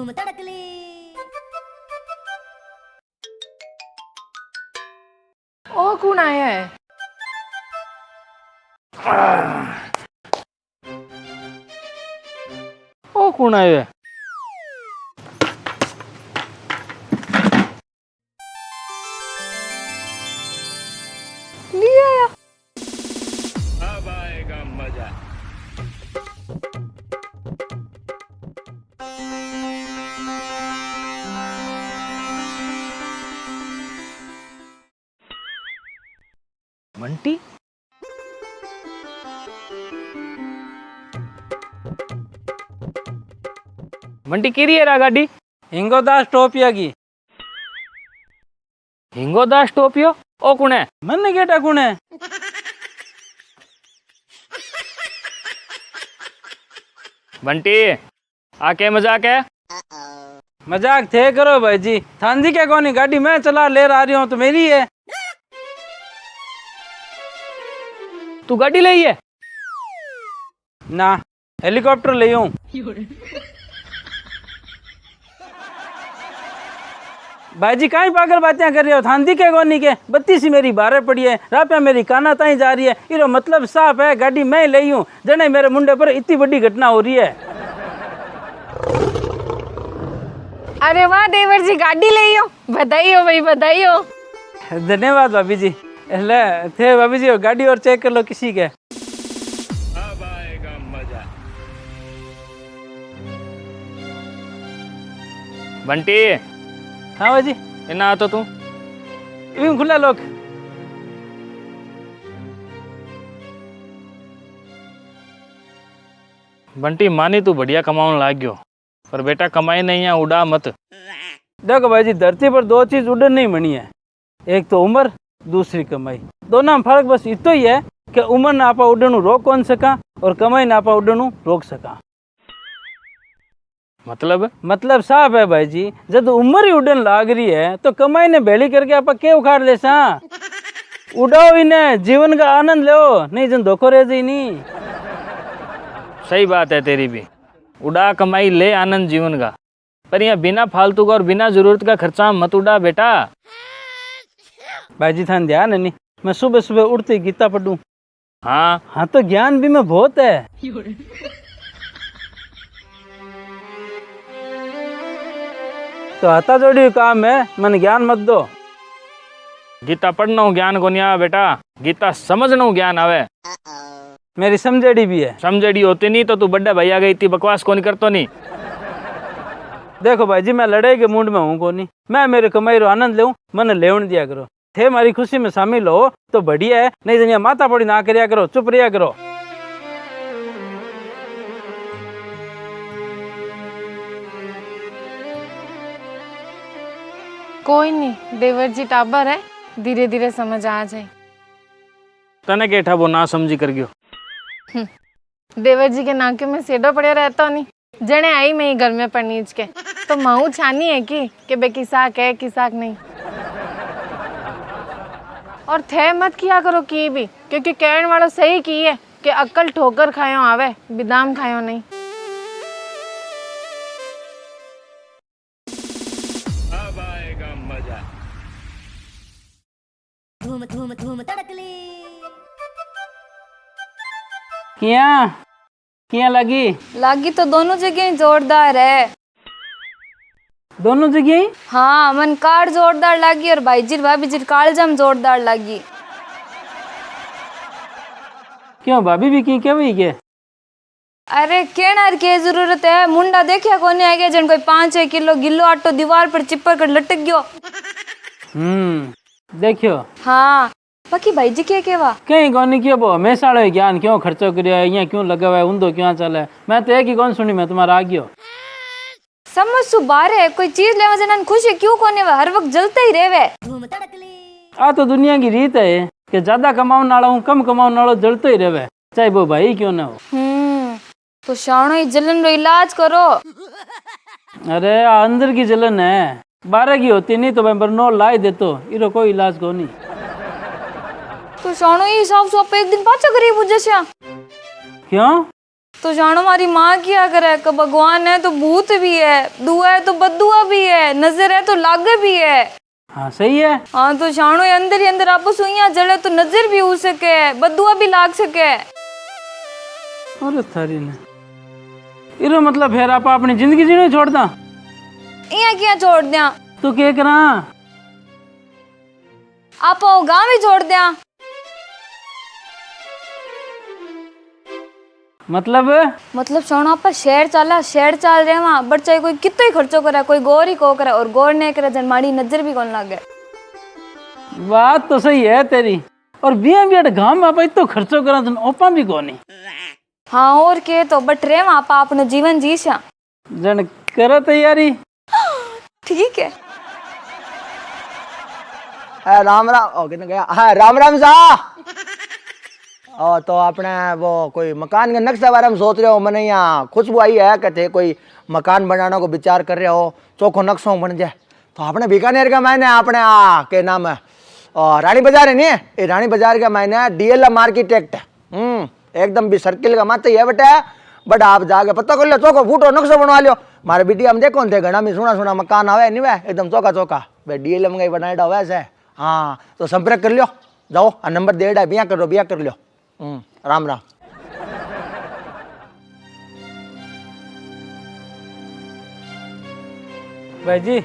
धूम तड़कली। ओ कौन आया है? ओ कौन आयो है? लिया या? अब आएगा मजा। बंटी बंटी केरी है रा गाड़ी हिंगोदास टोपिया की हिंगोदास टोपियो ओ कौन है? मन गेटा कौन है? बंटी आके मजाक है? मजाक थे करो भाई जी, थांदी क्या कौन गाड़ी मैं चला ले आ रही हूँ तो मेरी है। तू गाड़ी ले है? ना हेलीकॉप्टर ले हूँ। भाई जी काई पागल बातें कर रहे हो? थांदी के कोनी के बत्ती सी मेरी बारे पड़ी है, रापिया मेरी काना ताई जा रही है। इरो मतलब साफ है गाड़ी मैं ले हूँ, जने मेरे मुंडे पर इतनी बड़ी घटना हो रही है। अरे वाह देवर जी, गाड़ी ले हो, बधाई हो भाई, बधाई हो। धन्यवाद भाभी जी। ले थे भाभी जी, गाड़ी और चेक कर लो किसी के। अब आएगा मजा। बंटी हाँ भाई जी। इना आता तू यूं खुला लोग। बंटी मानी तू बढ़िया कमाने लाग गयो, पर बेटा कमाई नहीं है उड़ा मत। देखो भाई जी, धरती पर दो चीज उड़न नहीं बनी है, एक तो उम्र, दूसरी कमाई। दोनों में फर्क बस इतो ही है कि उम्र ना आपा उड़नू रोक कौन सका और कमाई ना आपा उड़नू रोक सका। मतलब साफ है भाई जी, जब उम्र ही उड़न लाग रही है तो कमाई ने भेली करके आपा के उखाड़ ले सा। उड़ाओ इन्हें, जीवन का आनंद लो, नहीं जन धोखो रह जाई नहीं। सही बात है तेरी भी, उड़ा कमाई ले आनंद जीवन का, पर यहाँ बिना फालतू का और बिना जरूरत का खर्चा मत उड़ा बेटा। भाई जी थान ध्यान है नहीं, मैं सुबह सुबह उठते ही गीता पढ़ूं। हाँ तो ज्ञान भी में बहुत है। तो हाथा जोड़ी काम है, मन ज्ञान मत दो। गीता पढ़ना ज्ञान को नहीं आवे बेटा, गीता समझना ज्ञान आवे। मेरी समझेड़ी भी है। समझेड़ी होती नहीं तो तू बड्डा भैया गई इतनी बकवास कौन करतो नहीं। देखो भाई जी, मैं लड़ाई के मूड में हूँ कोनी, मैं मेरे कमाई रो आनंद लेऊं, मन लेवन दिया करो। थे मारी खुशी में शामिल हो तो बढ़िया है, नहीं जनिया माता पड़ी ना करिया करो, चुप रिया करो। कोई नहीं, देवर जी टाबर है, धीरे धीरे समझ आ जाए। तने केठा वो ना समझी कर गयो। देवर जी के नाके में सेडो पड़े रहता नहीं, जने आई मैं घर में पनीच के, तो महू छानी है कि बे किसाक है किसाक नहीं। और थे मत किया करो की भी, क्योंकि कहने वालों सही की है कि अक्ल ठोकर खायो आवे, बिदाम खायो नहीं। अब आएगा मजा। धूम धूम धूम तड़कली। किया लगी तो दोनों जगह ही जोरदार है। दोनों जगह ही? हाँ, मन कार जोरदार लगी और भाईजीर भाभीजीर कालजाम जोरदार लगी। क्यों भाभी भी की क्या हुई के? अरे कहना की जरूरत है, मुंडा देखिया कोने आ गया जन कोई 5-6 किलो गिल्लो आटो दीवार पर चिपक कर लटक गयो। देखियो। हाँ, बाकी भाईजी क्या केवा कहीं कौन किया वो हमेशा वाले ज्ञान क्यों खर्चो करिया है, यहाँ क्यों लगा हुआ है, उन्दो क्यों चले। मैं तो एक ही कौन सुनी, मैं तुम्हारा आ गयो। समझ सु बाहर है, कोई चीज लेवा जन खुशी क्यों कोने हर वक्त जलते ही रहवे। धूम तड़कली। आ तो दुनिया की रीत है कि ज्यादा कमाने वाला हूँ कम कमाने वाला जलते ही रहवे, चाहे वो भाई क्यों ना हो। तो शानो ही जलन रो इलाज करो। अरे अंदर की जलन है, 12 की होती नहीं तो मैं बरनौल ला ही देतो, इरो कोई इलाज को नहीं। तो शानो ही साफ साफ एक दिन पाचा गरीब हो जैसा। क्यों? तो जानो हमारी माँ क्या करे कि भगवान है तो भूत भी है, दुआ है तो बदुआ भी है, नजर है तो लागे भी है। हाँ सही है। हाँ तो जानो ये अंदर ही अंदर आपस सुइयां जले तो नजर भी हो सके, बदुआ भी लाग सके। अरे थारी ने इरो मतलब फिर आप अपनी जिंदगी जीने छोड़ दा? इया क्या छोड़ दिया? तो क्या करा? आप गांव ही छोड़ दिया? मतलब सोना आप शहर चाल रहे वहां बट चाहे कोई कितो ही खर्चो करे, कोई गौर ही को करे और गौर नहीं करे जन माड़ी नजर भी कौन लागे। बात तो सही है तेरी, और बिया बिया गांव में आप इतो खर्चो करा तो ओपा भी कोनी। हाँ और के तो बट रे आप अपनो जीवन जीशा जन करो तैयारी। ठीक है। राम राम। ओ कितने गया? हाँ राम राम सा। तो आपने वो कोई मकान के नक्शे बारे में सोच रहे हो? मैंने यहाँ खुशबू आई है कहते कोई मकान बनाने को विचार कर रहे हो, चोखो नक्शों बन जाए। तो आपने बीकानेर का मैंने अपने के नाम है रानी बाजार है नहीं, ये रानी बाजार का मैंने DLM आर्किटेक्ट एकदम भी सर्किल का मत ही है बेटा। बट आप जाके पता कर लो, चौको फूटो नक्शा बनवा लियो। मारे वीडियो हम देखो थे घना में सुना सुना मकान आवे नहीं वे एकदम चौका चौका भाई DLM का ही बनाएगा वैसे। हाँ तो संपर्क कर लियो, जाओ नंबर दे डा बिया कर लियो। राम राम। भाई जी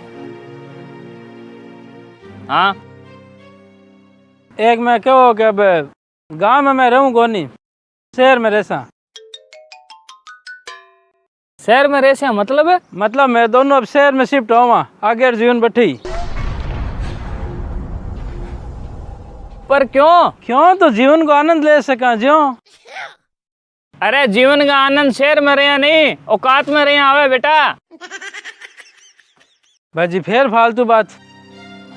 हाँ एक मैं कहो कि अब गांव में मैं रहूं कोनी, शहर में रहसा। शहर में रहसे मतलब है? मतलब मैं दोनों अब शहर में शिफ्ट होवा, आगे जीवन बैठी। पर क्यों? क्यों? तो जीवन को आनंद ले सका ज्यों। अरे जीवन का आनंद शहर में रहा नहीं, औकात में रहा आवे बेटा। भाई फिर फालतू बात।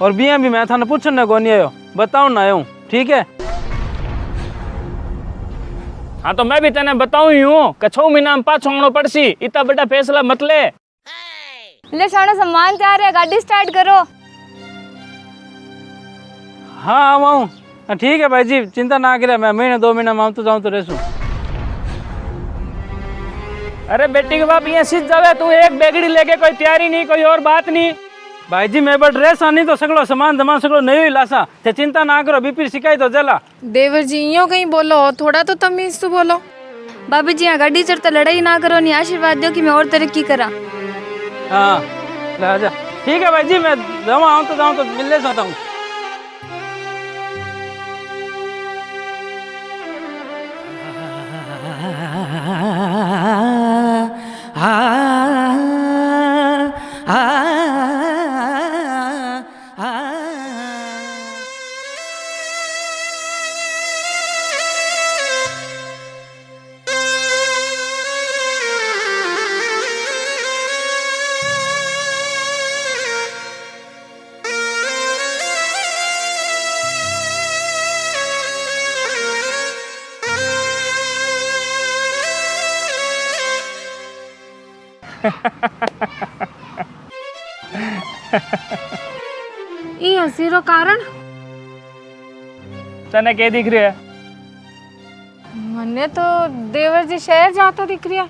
और बिया भी मैं थाने पूछने को नहीं आयो, बताओ ना आयो, ठीक है? हाँ तो मैं भी तेने बताऊं ही हूँ कि 6 महीना में पाछो आनो पड़सी, इतना बड़ा फैसला मत ले। ले सोना सामान तैयार है, गाड़ी स्टार्ट करो। हाँ आऊँ। ठीक है भाई जी, चिंता ना करे, मैं महीने 2 महीना में तो जाऊँ तो रहूँ। अरे बेटी के बाप यहाँ सीध जावे, तू एक बेगड़ी लेके कोई तैयारी नहीं, कोई और बात नहीं। भाई जी मैं बट रेसा नहीं तो सगलो सामान दमा सगलो नहीं लासा, ते चिंता ना करो, बीपी शिकायत तो जला। देवर जी यूं कहीं बोलो, थोड़ा तो तमीज तो बोलो। भाभी जी यहाँ गाड़ी चढ़ता लड़ाई ना करो, नहीं आशीर्वाद दो कि मैं और तरक्की करा। हाँ ले आजा। ठीक है भाई जी, मैं जाऊँ तो मिलने चाहता हूँ। ई हंसी रो कारण तने क्या दिख रही है? मने तो देवर जी शहर जाता दिख रहा।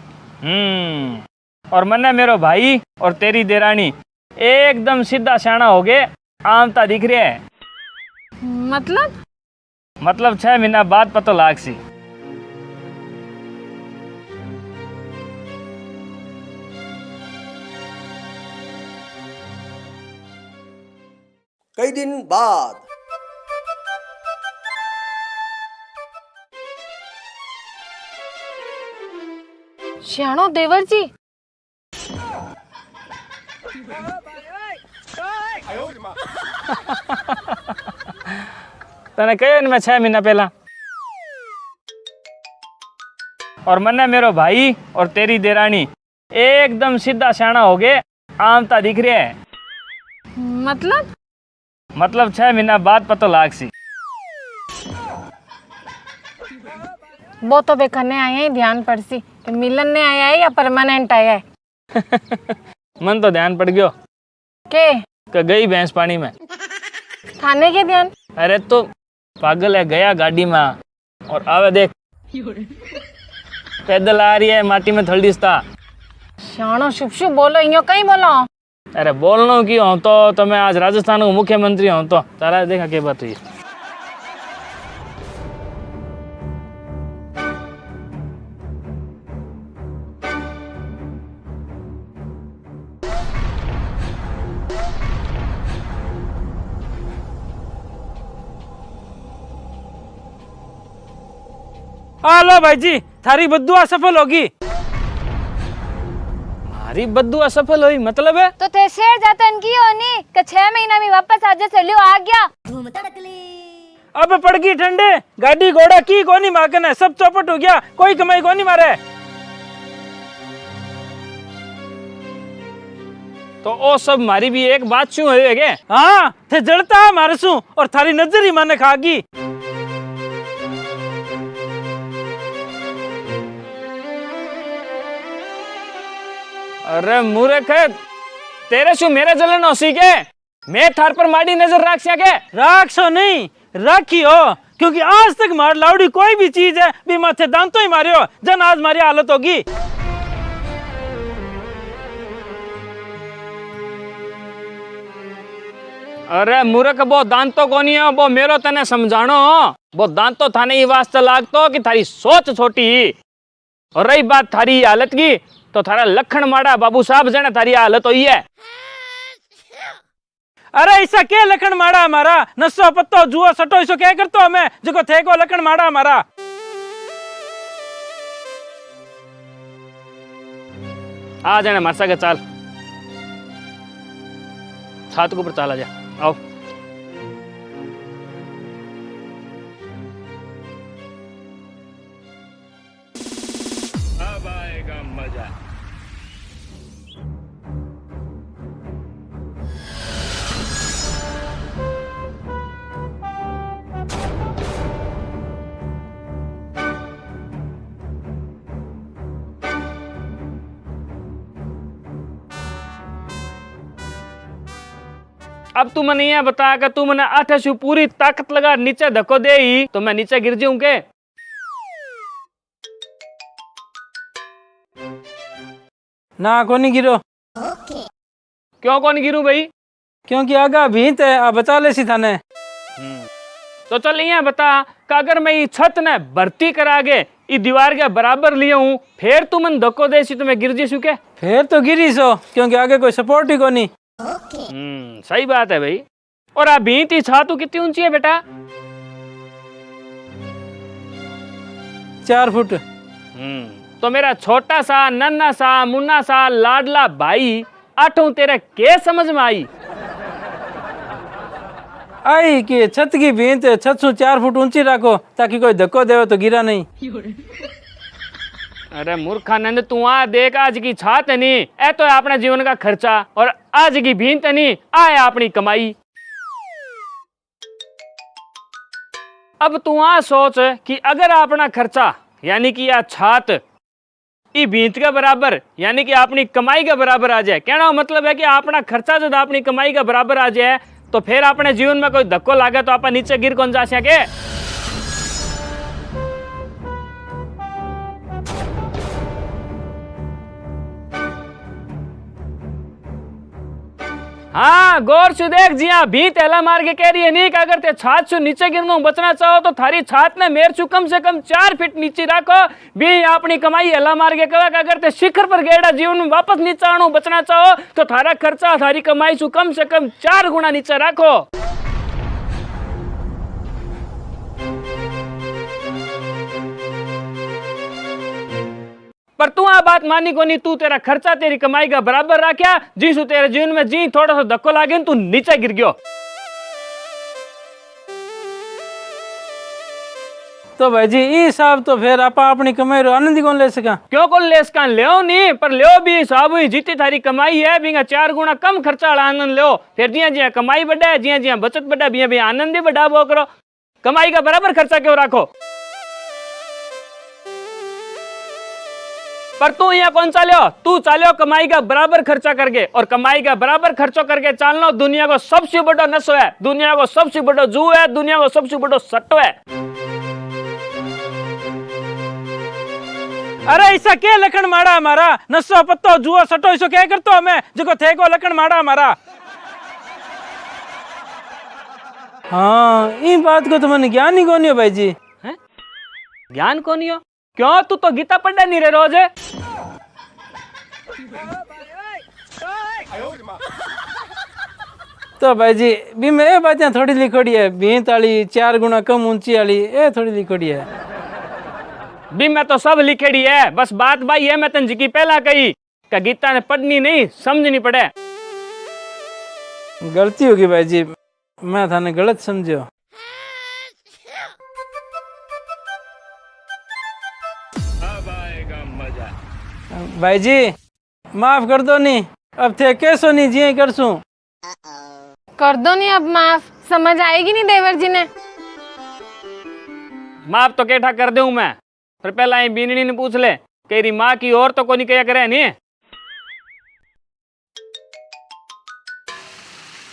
और मन्ने मेरो भाई और तेरी देरानी एकदम सीधा शाना हो गए, आमता दिख रहे है। मतलब 6 महीना बाद पतो लाग सी। कई दिन बाद श्याणो देवर जी तने कहो मैं 6 महीना पहला, और मन्ने मेरो भाई और तेरी देरानी एकदम सीधा शाना हो गए, आमता दिख रहे है। मतलब 6 महीना बाद पतो लाग सी। वो तो बेखने आए हैं, ध्यान पड़ सी कि मिलन ने आया है या परमानेंट आया है। मन तो ध्यान पड़ गयो के गई भैंस पानी में। थाने के ध्यान? अरे तो पागल है, गया गाड़ी में और आवे देख पैदल आ रही है माटी में थल दिसता। शाणो शुभ शुभ बोलो, इयो कहीं बोलो। अरे बोलनो की हो तो मैं आज राजस्थान को मुख्यमंत्री हूँ तो तारा देखा के बात हुई। लो भाई जी, थारी बद्दुआ सफल होगी। हमारी बद्दू असफल हुई मतलब है? तो थे शेर जातन की होनी कि 6 महीना में वापस आज से लियो आ गया। धूम तड़कली अब पड़ गई ठंडे, गाड़ी घोड़ा की कोनी माकन है, सब चौपट हो गया, कोई कमाई कोनी मारे। तो ओ सब मारी भी एक बात शू है के? हाँ थे जड़ता है मारे सू और थारी नजर ही माने खागी। अरे मूर्ख है, तेरे शू मेरे जलन होसी के? मैं थार पर माड़ी नजर राख सके? राखसो नहीं राखी हो, क्योंकि आज तक मार लाउडी कोई भी चीज है भी माथे दांतो ही मारियो, जन आज मारी हालत होगी। अरे मूर्ख, वो दांतो कोनी है, वो मेरो तने समझाणो। वो दांतो थाने ही वास्ते लागतो कि थारी सोच छोटी ही। और रही बात थारी हालत की, तो थारा लखन माड़ा बाबू साहब जने थारी हालत हुई है। अरे ऐसा क्या लखन माड़ा हमारा, नशो पत्तो जुआ सटो इसो क्या करतो हमें जो थे को लखन माड़ा हमारा। आ जाने मार सके, चाल छात के ऊपर चाला जा, आओ। अब आएगा मजा। अब तू मने ये बता कि तू मने आठे से पूरी ताकत लगा नीचे धक्को दे ही तो मैं नीचे गिर जाऊं के? ना कोनी गिरो। क्यों कौन गिरूं भाई? क्योंकि आगा भीत है, आ बचा ले सी थाने। तो चल ये बता कि अगर मैं ये छत ने भर्ती करा के ये दीवार के बराबर लिया हूँ, फिर तू मन धक्को दे सी तो मैं गिर जीसू के? फिर तो गिरी सो, क्योंकि आगे कोई सपोर्ट ही कोनी। सही बात है भाई। और आ भीत ही छातू कितनी ऊंची है बेटा? 4 फुट। तो मेरा छोटा सा नन्ना सा मुन्ना सा लाडला भाई आठों तेरे के समझ में आई? आई कि छत की भींत छत सु 4 फुट ऊंची रखो ताकि कोई धक्को देवे तो गिरा नहीं। अरे मूर्खानंद, तू आ देख, आज की छात है नी ए तो है अपने जीवन का खर्चा, और आज की भींत है नी आ है अपनी कमाई। अब तू आ सोच कि अगर अपना खर्चा यानी कि यह छात ई भींत के बराबर यानी कि अपनी कमाई के बराबर आ जाए, कहना मतलब है कि अपना खर्चा जब अपनी कमाई के बराबर आ जाए तो फिर अपने जीवन में कोई धक्को लागे तो आप नीचे गिर कौन जा सके? हाँ गौर से देख जी, हाँ भीत एला मार के कह रही है नहीं कि अगर ते छात से नीचे गिरना बचना चाहो तो थारी छात ने मेर चु कम से कम 4 फीट नीचे रखो भी अपनी कमाई एला मार के कहा कि अगर ते शिखर पर गेड़ा जीवन में वापस नीचे आनो बचना चाहो तो थारा खर्चा थारी कमाई से कम 4 गुना नीचे रखो। पर तू आ बात मानी को नहीं, तू तेरा खर्चा तेरी कमाई का बराबर रखा, जिसु तेरे जीवन में जी थोड़ा सा धक्को लागे तू नीचे गिर गयो। तो भाई जी ई साहब तो फिर आप अपनी कमाई रो आनंद कौन ले सका? क्यों कौन ले सका? ले नहीं पर ले भी साहब हुई जितनी थारी कमाई है बिंगा 4 गुना कम खर्चा वाला आनंद लो। फिर जिया जिया कमाई बढ़ा जिया जिया बचत बढ़ा बिया बिया आनंद ही बढ़ा वो करो, कमाई का बराबर खर्चा क्यों रखो? पर तू यहाँ कौन चालो? तू चालो कमाई का बराबर खर्चा करके, और कमाई का बराबर खर्चो करके चालना दुनिया को सबसे बड़ा नशो है, दुनिया को सबसे बड़ा जू है, दुनिया को सबसे बड़ा सट्टो है। अरे ऐसा क्या लखन माड़ा हमारा नशो पत्तो जुआ सटो ऐसो क्या करतो हमें जो थे को लखन माड़ा हमारा। हाँ ई बात को तो मैंने ज्ञान ही कोनी हो भाई जी। हैं? ज्ञान कौन हो? क्यों तू तो गीता पढ़ा नहीं रे रोज? तो भाई जी भी मैं ये बातें थोड़ी लिखोड़ी है 20 वाली 4 गुना कम ऊंची वाली ये थोड़ी लिखोड़ी है। भी मैं तो सब लिखेड़ी है, बस बात भाई है मैं तंजी की पहला कही का गीता ने पढ़नी नहीं समझनी पड़े। गलती होगी भाई जी मैं थाने गलत समझो। भाई जी माफ कर दो नहीं अब थे कैसो नहीं जी करसूं। कर दो नहीं अब माफ, समझ आएगी नहीं देवर जी ने। माफ तो केठा कर दूं मैं, पर पहला ही बीननी ने पूछ ले तेरी माँ की और तो कोनी क्या करे नहीं।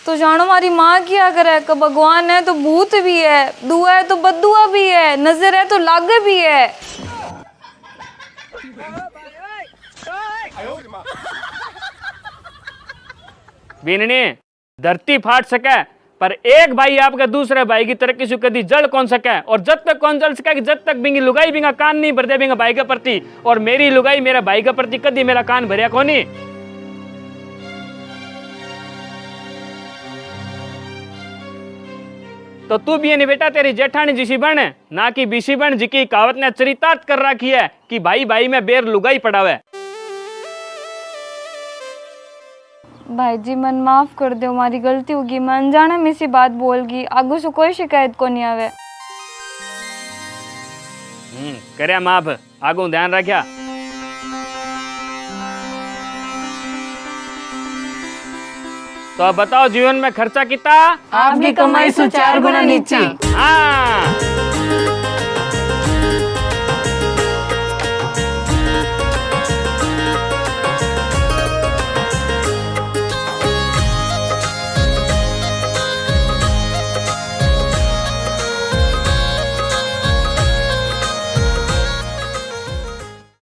तो जानो हमारी माँ क्या करे कि भगवान है तो भूत भी है, दुआ है तो बदुआ भी है, नजर है तो लागे भी है। बीननी धरती फाट सके पर एक भाई आपका दूसरे भाई की तरक्की से कदी जल कौन सके, और जब तक कौन जल सके कि जब तक बिंगी लुगाई बिंगा कान नहीं भर दे बिंगा भाई के प्रति, और मेरी लुगाई मेरा भाई के प्रति कदी मेरा कान भरिया कोनी। तो तू भी नहीं बेटा तेरी जेठानी जिसी बन ना कि बीसी बन जी की कहावत ने चरितार्थ कर रखी है कि भाई भाई में बेर लुगाई पड़ावे। भाई जी मन माफ कर दो, हमारी गलती होगी, मैं अनजाने में सी बात बोल गई, आगू से कोई शिकायत को नहीं आवे। करे माफ, आगू ध्यान रखा। तो अब बताओ जीवन में खर्चा कितना? आपकी कमाई से 4 गुना नीचे। हाँ